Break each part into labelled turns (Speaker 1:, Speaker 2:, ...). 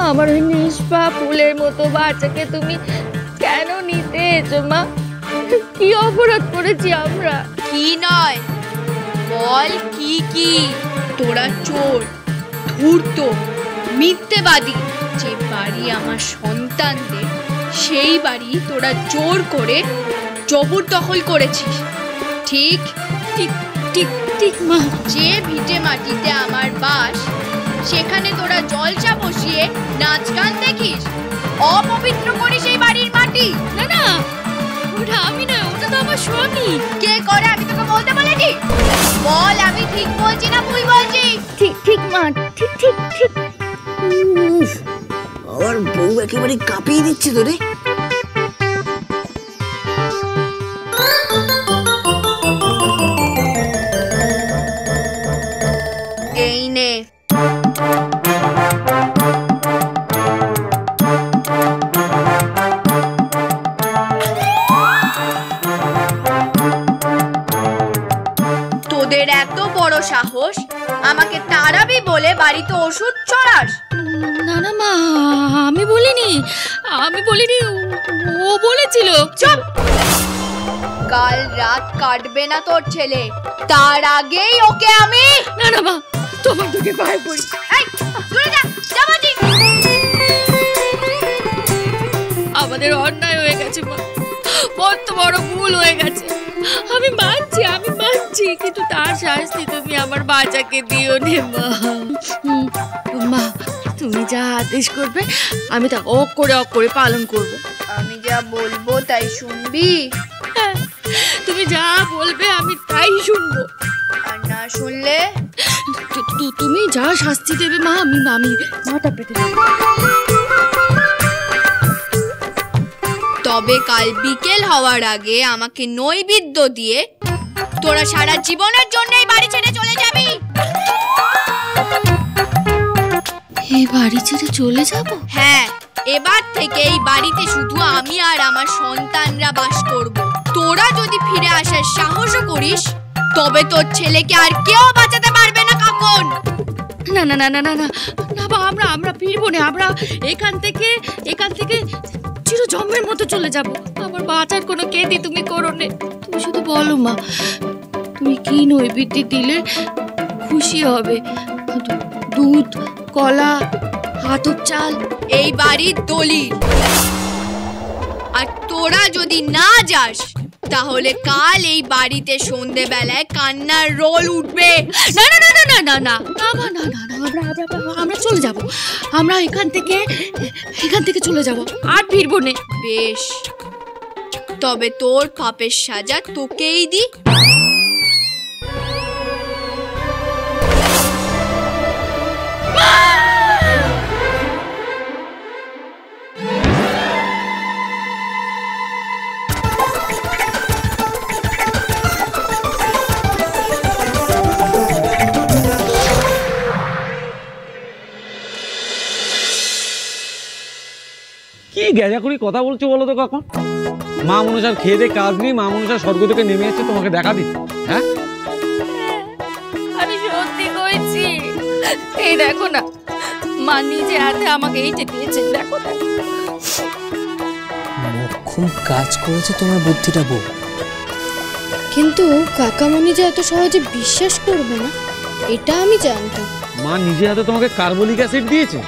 Speaker 1: আমার ওই নিষ্পা ফুলের মতো বাচ্চাকে তুমি কেন নিতে এসো মা? কি অপরাধ করেছি আমরা?
Speaker 2: কি নয় বল, কি কি? তোরা চোর, ধূর্ত, মিথ্যেবাদী। যে বাড়ি আমার সন্তানদের, সেই বাড়ি তোরা জোর করে জবরদখল করেছিস। ঠিক
Speaker 1: ঠিক ঠিক ঠিক মা।
Speaker 2: যে ভিটে মাটিতে আমার বাস, সেখানে তোরা জলসা বসিয়ে নাচ গান দেখিস, অপবিত্র করিস এই বাড়ির মাটি।
Speaker 1: না না, ওটা আমি না, ওটা তো আমার স্বামী।
Speaker 2: কে করে আমি তোকে বলতে বলেছি? বল আমি ঠিক বলছি না ভুল বলছি?
Speaker 1: ঠিক ঠিক মা, ঠিক ঠিক ঠিক।
Speaker 3: আমার বউ একেবারে কাঁপিয়ে দিচ্ছে তো রে।
Speaker 2: এই নে। তোদের এত বড় সাহস আমাকে তাড়াবি বলে বাড়িতে ওষুধ চড়াস?
Speaker 1: না না মা, আমি বলিনি, আমি বলিনি, ও বলেছিল।
Speaker 2: চুপ! কাল রাত কাটবে না তোর ছেলে, তার আগেই ওকে আমি।
Speaker 1: না না মা, তোমার তোকে পায়ে পড়ি।
Speaker 2: এই দূরে যা, যা বলছি।
Speaker 1: আমাদের অন্যায় হয়ে গেছে মা, কত বড় ভুল হয়ে গেছে। আমি মানছি, কিন্তু তার শাস্তি তুমি আমার বাচ্চাকে দিও নে মা। মা, তুমি যা আদেশ করবে আমি তা অক করে পালন করব।
Speaker 2: আমি যা বলবো তাই শুনবি?
Speaker 1: হ্যাঁ, তুমি যা বলবে আমি তাই শুনবো।
Speaker 2: আর না শুনলে?
Speaker 1: তুমি যা শাস্তি দেবে মা, আমি মাথা পেতে দেব।
Speaker 2: তবে কাল বিকেল হওয়ার আগে আমাকে নৈবেদ্য দিয়ে তোরা সারা জীবনের জন্য এই বাড়ি ছেড়ে চলে যাবি।
Speaker 1: এই বাড়ি ছেড়ে চলে যাব?
Speaker 2: হ্যাঁ, এবার থেকে এই বাড়িতে শুধু আমি আর আমার সন্তানরা বাস করব। তোরা যদি ফিরে আসার সাহসও করিস, তবে তোর ছেলেকে আর কেউ বাঁচাতে পারবে না। কাকন,
Speaker 1: না না না না না না না বা, আমরা ফিরবো না। আমরা এখান থেকে চিরজন্মের মতো চলে যাব। আমার বাঁচার কোনো কেদি তুমি করো নে। তুমি শুধু বলো মা, তুমি কি নৈবেদ্য দিলে খুশি হবে? দুধ, কলা, হাতর চাল,
Speaker 2: এই বাড়ির দলিল। আর তোরা যদি না যাস, তাহলে কাল এই বাড়িতে সন্ধ্যেবেলায় কান্নার রোল উঠবে।
Speaker 1: না না না না না না না না না, আমরা চলে যাব। আমরা এখান থেকে চলে যাব, আর ফিরবো না।
Speaker 2: বেশ, তবে তোর পাপের সাজা তোকেই দি।
Speaker 4: কি গ্যাজাকুড়ি কথা বলছো বলো তো কখন? মা মনসার খেয়ে দে কাজ নেই, মা মনসা স্বর্গ থেকে নেমে এসেছে তোমাকে দেখা দিতে। হ্যাঁ,
Speaker 1: আমি সত্যি কইছি। এই দেখো না, মা নিজে হাতে আমাকে এইটা দিয়েছেন। দেখো
Speaker 3: খুব কাজ করেছে তোমার বুদ্ধিটা বউ।
Speaker 5: কিন্তু কাকামণি যে এত সহজে বিশ্বাস করবে না, এটা আমি জানতাম।
Speaker 4: মা নিজে হাতে তোমাকে কার্বলিক অ্যাসিড দিয়েছে।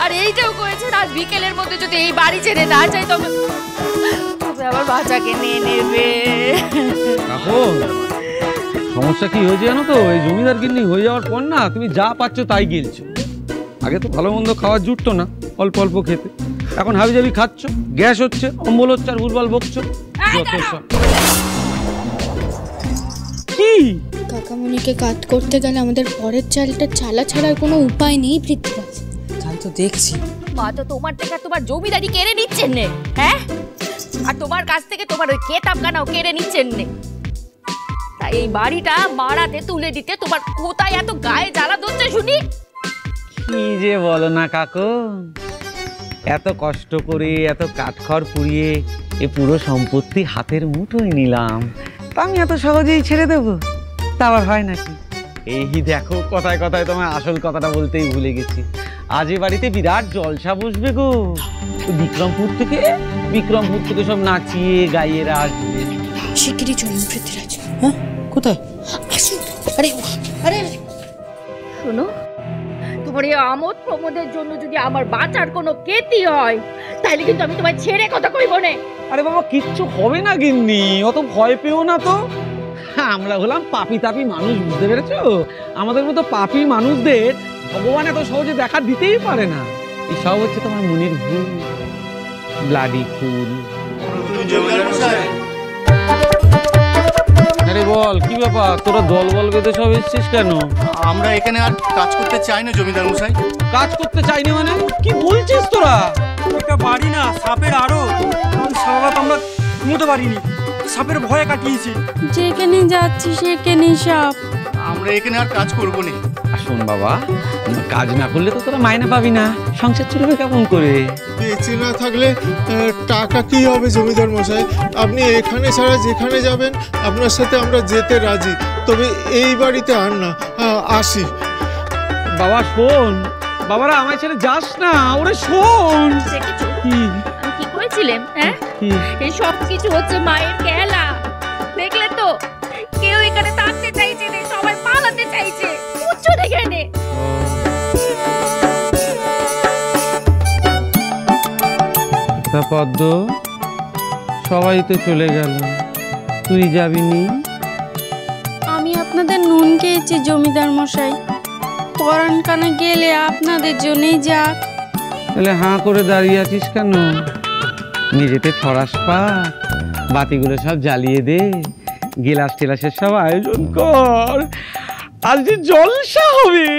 Speaker 1: আর এইটাও করেছে আজ বিকেলের মধ্যে যদি এই বাড়ি ছেড়ে না যাই, তবে আবার বাচ্চাকে নিয়ে নেবে।
Speaker 4: কাকন, সমস্যা কি হয়েছে জানো তো? এই জমিদার গিন্নি হয়ে যাওয়ার পর না, তুমি যা পাচ্ছ তাই গিলছো। আগে তো ভালো মন্দ খাওয়ার জুটতো না, অল্প অল্প খেতে। এখন হাবি জাবি খাচ্ছ, গ্যাস হচ্ছে, অম্বল হচ্ছে, আর ভুলভাল বকছো। কি
Speaker 5: কাকামণিকে কাট করতে গেলে আমাদের পরের চালটা চালা ছাড়ার কোনো উপায় নেই পৃথ্বীরাজ।
Speaker 3: তাই তো দেখছি।
Speaker 1: মা তো তোমার থেকে তোমার জমিদারি কেড়ে নিচ্ছেন নে, হ্যাঁ? আর তোমার কাছ থেকে তোমার ওই কেতাবখানাও কেড়ে নিচ্ছেন নে। তাই এই বাড়িটা মারাতে তুলে দিতে তোমার কোথায় এত গায়ে জ্বালা ধরছে শুনি?
Speaker 4: কি যে বলো না কাকন, এত কষ্ট করে এত কাঠখড় পুড়িয়ে এ পুরো সম্পত্তি হাতের মুঠোয় নিলাম, তা আমি এত সহজেই ছেড়ে দেবো? তা আবার হয় নাকি? এই দেখো, কথায় কথায় তোমার আসল কথাটা বলতেই ভুলে গেছি। আজ এ বাড়িতে বিরাট জলসা বসবে গো। বিক্রমপুর থেকে সব নাচিয়ে গাইয়েরা আসবে।
Speaker 5: শিগগিরই চলুন পৃথ্বীরাজ।
Speaker 3: হ্যাঁ, কোথায়?
Speaker 5: আসুন। আরে আরে
Speaker 1: শোনো, তোমার এই আমোদ প্রমোদের জন্য যদি আমার বাঁচার কোনো ক্ষতি হয় তাহলে কিন্তু আমি তোমায় ছেড়ে কথা কইব না।
Speaker 4: আরে বাবা, কিচ্ছু হবে না গিন্নি, অত ভয় পেও না তো। আমরা হলাম পাপি তাপি মানুষ, বুঝতে পেরেছো? আমাদের মতো পাপি মানুষদের ভগবান এত সহজে দেখা দিতেই পারে না। এই সব হচ্ছে তোমার মনের ভুল, ব্লাডি ফুল। আরে বল, কি ব্যাপার? তোরা দল বল বেঁধে সব এসছিস কেন?
Speaker 6: আমরা এখানে আর কাজ করতে চাই না জমিদার মশাই।
Speaker 4: কাজ করতে চাইনি মানে? কি বলছিস তোরা?
Speaker 7: এটা বাড়ি না, সাপের আরো। সারা রাত আমরা ঘুমোতে পারিনি, সাপের ভয়ে কাটিয়েছি।
Speaker 5: যেখানে যাচ্ছি সেখানে সাপ।
Speaker 6: আমরা এখানে আর কাজ করবো না।
Speaker 4: শোন বাবা, কাজ না করলে তো তোরা মাইনে পাবি না, সংসার চলবে কেমন করে?
Speaker 8: বেঁচে না থাকলে টাকা কি হবে জমিদার মশাই? আপনি এখানে ছাড়া যেখানে যাবেন আপনার সাথে আমরা যেতে রাজি, তবে এই বাড়িতে আর না। আসি।
Speaker 4: বাবা শোন, বাবারা আমায় ছেড়ে যাস না। ওরে শোন,
Speaker 1: আমি কি করেছিলাম? হ্যাঁ, এই সব কিছু হচ্ছে মায়ের খেলা। দেখলে তো, কেউ এখানে থাকতে চাইছে না, সবাই পালাতে চাইছে। বুঝছো না এখানে?
Speaker 4: পদ্ম, সবাই তো চলে গেল, তুই যাবি নি?
Speaker 5: আমি আপনাদের নুন খেয়েছি জমিদার মশাই, পরাণ কানে গেলে আপনাদের জন্যই যাক।
Speaker 4: তাহলে হাঁ করে দাঁড়িয়ে আছিস কেন? নিজেতে ফরাস পা, বাতিগুলো সব জ্বালিয়ে দে, গিলাস টিলাসের সব আয়োজন কর, আজ যে জলসা হবে।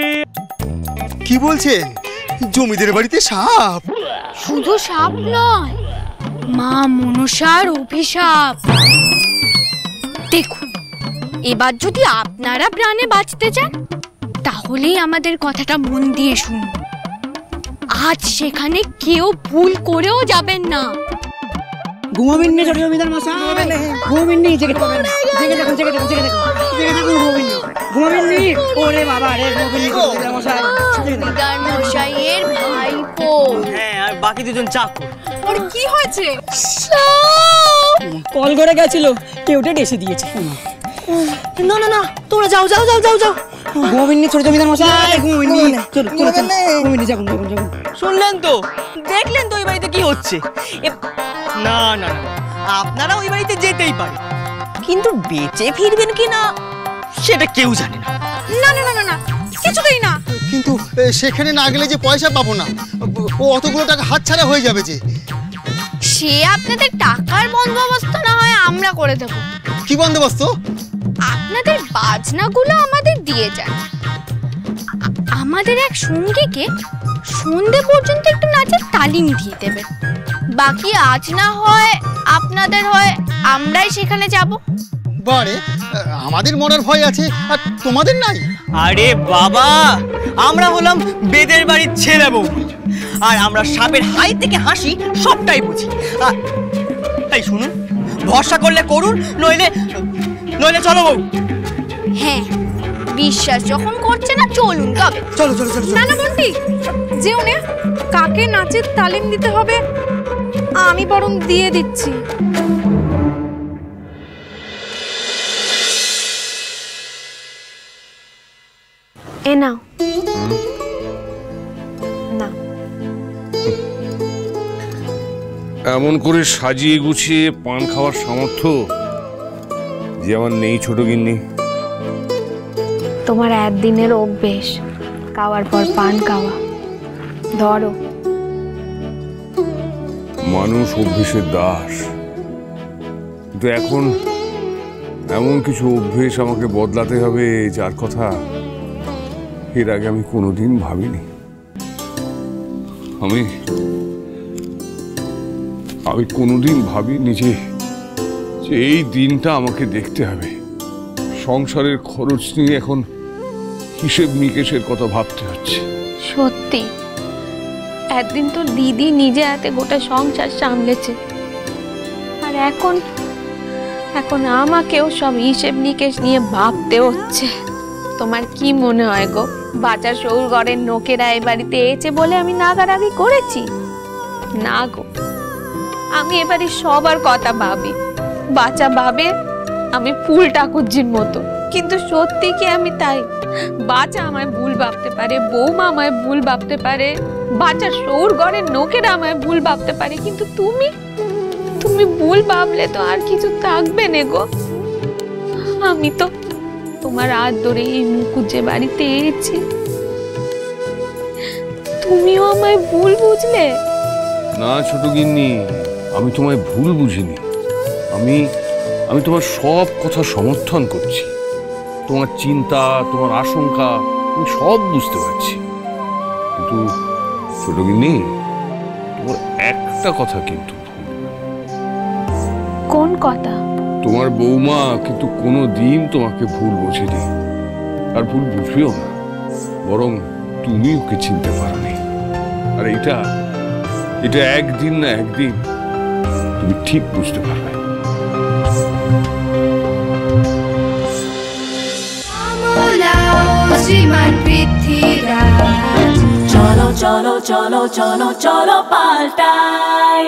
Speaker 6: কি বলছেন? জমিদার বাড়িতে সাপ?
Speaker 2: শুধু সাপ নয়, মা মনসার অভিশাপ। দেখুন, এবার যদি আপনারা প্রাণে বাঁচতে চান তাহলেই আমাদের কথাটা মন দিয়ে শুনুন। আজ সেখানে কেউ ভুল করেও যাবেন না।
Speaker 3: ঘুমাবেন না জমিদার মশাই, ঘুমাবেন নি। জেগে থাকুন, জেগে থাকুন, জেগে থাকুন, জেগে থাকুন, জেগে থাকুন, ঘুমাবেন নি, ঘুমাবেন নি। ওরে বাবা রে, ঘুমাবেন নি জমিদার মশাই।
Speaker 2: জমিদার মশাইয়ের ভাইপো।
Speaker 7: হ্যাঁ, আর বাকি দুজন চাকর।
Speaker 2: ওর কি হয়েছে?
Speaker 3: কল করে গেছিল, কেউটা ডেসে দিয়েছে। না না না, তোমরা যাও যাও যাও যাও যাও। ঘুমাবেন নি ছোট জমিদার মশাই, ঘুমাবেন নি। চলো চলো চলো, ঘুমাবেন নি, যাগুন যাগুন যাগুন।
Speaker 7: শুনলেন তো, দেখলেন তো ওই বাড়িতে কি হচ্ছে। না না না, আপনারা ওই বাড়িতে যেতেই পারে, কিন্তু বেঁচে ফিরবেন কি না সেটা কেউ জানে না।
Speaker 2: না না না না না, কিছুতেই না।
Speaker 6: কিন্তু সেখানে না গেলে যে পয়সা পাবো না, ও অতগুলো টাকা হাতছাড়া হয়ে যাবে যে।
Speaker 2: সে আপনাদের টাকার বন্দোবস্ত না হয় আমরা করে দেব।
Speaker 6: কি বন্দোবস্ত?
Speaker 2: আপনাদের বাজনাগুলো আমাদের দিয়ে যান। আমাদের এক সঙ্গীকে সন্ধে পর্যন্ত একটু নাচের তালিম দিয়ে দেবেন। বাকি আজ না হয় আপনাদের হয় আমরাই সেখানে যাব।
Speaker 6: বারে, আমাদের মরার ভয় আছে আর তোমাদের নাই?
Speaker 7: আরে বাবা, আমরা হলাম বেদের বাড়ির ছেলে বউ, আর আমরা সাপের হাই থেকে হাসি সবটাই বুঝি। তাই শুনুন, ভরসা করলে করুন, নইলে নইলে চলো বউ।
Speaker 2: হ্যাঁ, বিশ্বাস যখন করছে না চলুন তবে।
Speaker 3: চলো চলো চলো।
Speaker 2: না না বন্টি, যে উনি কাকে নাচের তালিম দিতে হবে আমি বরং দিয়ে দিচ্ছি। এ নাও। না,
Speaker 9: এমন করে সাজিয়ে গুছিয়ে পান খাওয়ার সামর্থ্য যে আমার নেই ছোট গিন্নি।
Speaker 2: তোমার একদিনের অভ্যেস, খাওয়ার পর পান খাওয়া। ধরো।
Speaker 9: মানুষ অভ্যেসের দাস, কিন্তু এখন এমন কিছু অভ্যেস আমাকে বদলাতে হবে যার কথা এর আগে আমি কোনোদিন ভাবিনি। আমি কোনোদিন ভাবিনি যে এই দিনটা আমাকে দেখতে হবে। সংসারের খরচ নিয়ে এখন হিসেব নিকেশের কথা ভাবতে হচ্ছে।
Speaker 10: সত্যি, একদিন তো দিদি নিজে হাতে গোটা সংসার সামলেছে, আর এখন আমাকেও সব হিসেব নিকেশ নিয়ে ভাবতে হচ্ছে। তোমার কি মনে হয় গো? বাচ্চা শৌর ঘরের লোকেরা এ বাড়িতে এসেছে বলে আমি নাগারাগি করেছি? না গো, আমি এবারে সবার কথা ভাবি। বাচ্চা ভাবে আমি ফুল ঠাকুরজির মতো, কিন্তু সত্যি কি আমি তাই? বাচ্চা আমায় ভুল ভাবতে পারে, বৌমা আমায় ভুল ভাবতে পারে, বাচ্চার শৌর ঘরের লোকেরা আমায় ভুল ভাবতে পারে, কিন্তু তুমি ভুল ভাবলে তো আর কিছু থাকবে না গো। আমি তো তোমার হাত ধরে এই মুকুজ্জে বাড়িতে এসেছি, তুমিও আমায় ভুল বুঝলে?
Speaker 9: না ছোট গিন্নি, আমি তোমায় ভুল বুঝিনি। আমি তোমার সব কথা সমর্থন করছি। তোমার চিন্তা, তোমার আশঙ্কা আমি সব বুঝতে পারছি, কিন্তু ছোট গিন্নি, তোমার একটা কথা কিন্তু ভুল।
Speaker 10: কোন কথা?
Speaker 9: তোমার বৌমা কিন্তু কোনোদিন তোমাকে ভুল বোঝেনি, আর ভুল বুঝবেও না। বরং তুমি ওকে চিনতে পারোনি। আর এটা একদিন না একদিন তুমি ঠিক বুঝতে পারবে।
Speaker 11: চলো চলো চলো চলো চলো পাল্টাই।